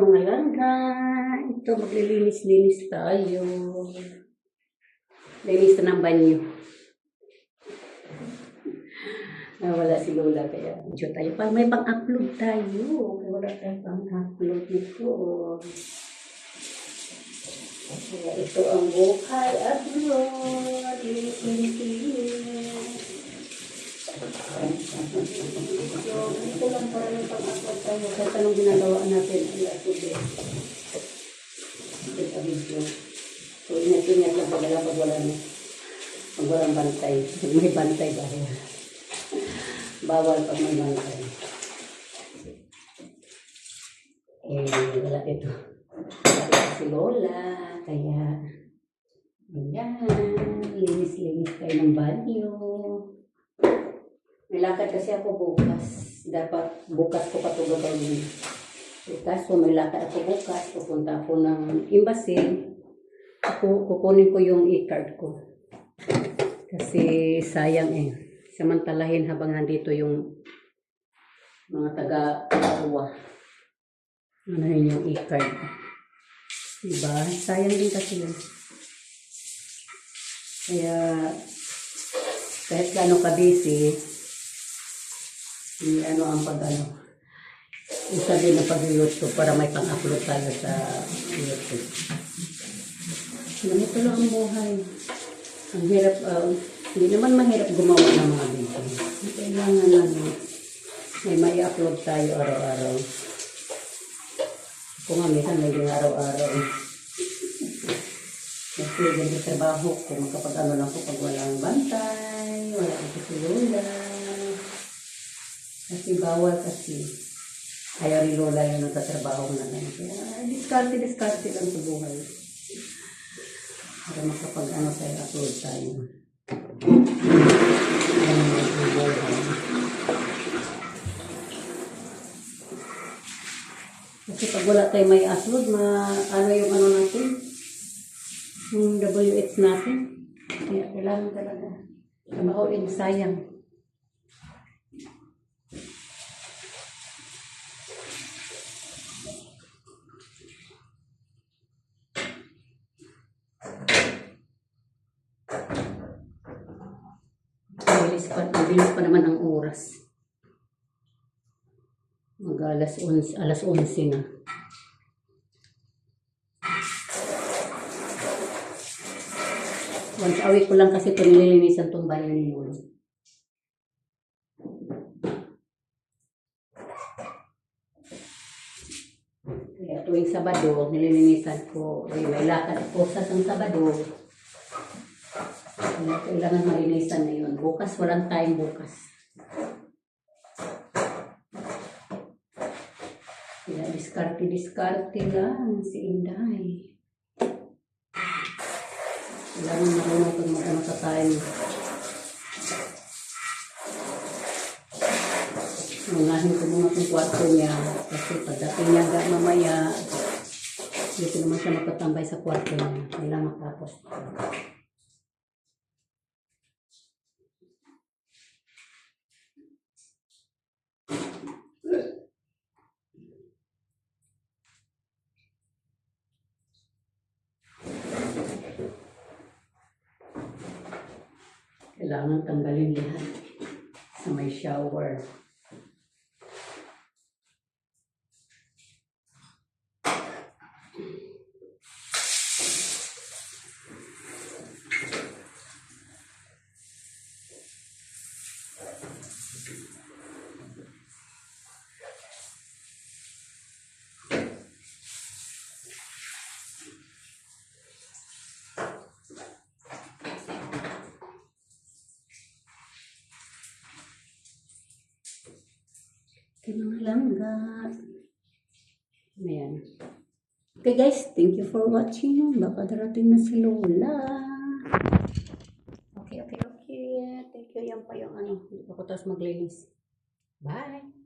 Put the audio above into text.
mga langga. Ito, maglilinis-linis tayo. Linis na ng banyo. Wala si Lola kaya medyo tayo. May pang-upload tayo. Wala tayong pang-upload nito. Kaya ito ang buhay upload. Linis-linis. So, ito lang para yung pang-upload tayo. Kahit anong ginagawa natin ang upload. Ito video. So, ingat-ingat lang pag wala na. Pag walang bantay. May bantay ba? Bawal pag may bantay. Wala ito. Wala si Lola. Kaya, ayan. Linis-linis tayo ng banyo. May lakad kasi ako bukas. Dapat bukas ko patulogin. Kaso may lakad ako bukas. Pupunta ako ng embassy. Kukunin ko yung e-card ko. Kasi sayang samantalahin habang nandito yung mga taga-awa. Ano yun yung e-card. Diba? Sayang din kasi yun. Kaya kahit gano'n ka-busy, ang isa din ang pag-YouTube para may pang-upload tayo sa YouTube. Ganito lang ang buhay. Ang hirap, hindi naman mahirap gumawa ng mga video. Kailangan lang may upload tayo araw-araw. Kung nga minsan may araw-araw. Kasi ganito trabaho ko, makapag-ano lang ko pag walang bantay, wala ko si Lola. Kasi bawal kasi. Ayaw ni Lola yung nagtatrabaho na lang. Kaya diskarte lang sa buhay. Para makapag-ano tayo, upload tayo. Kasi pag wala tayo may upload, yung natin, yung WH natin. Kaya kailangan talaga. Trabahoin, sayang. Mabilis pa naman ang oras. Alas 11 na. Once a week ko lang kasi ito nililinisan itong banyo ni Lolo. Kaya tuwing Sabado, nililinisan ko. May lakad po sa Sabado. Kailangan malinisan na yun. Bukas, walang time bukas. Kaya diskarte lang si Inday. Kailangan marunong kung mag-ano sa time. Unahin ko muna kung kwarto niya. Kasi pagdating niya mamaya, dito naman siya makatambay sa kwarto niya. Kailangan matapos. Kailangan tanggalin lahat sa may shower. Mga langga. Ayan. Okay guys, thank you for watching. Baka darating na si Lola. Okay. Thank you. Yan pa yung hindi pa ko tapos maglinis. Bye!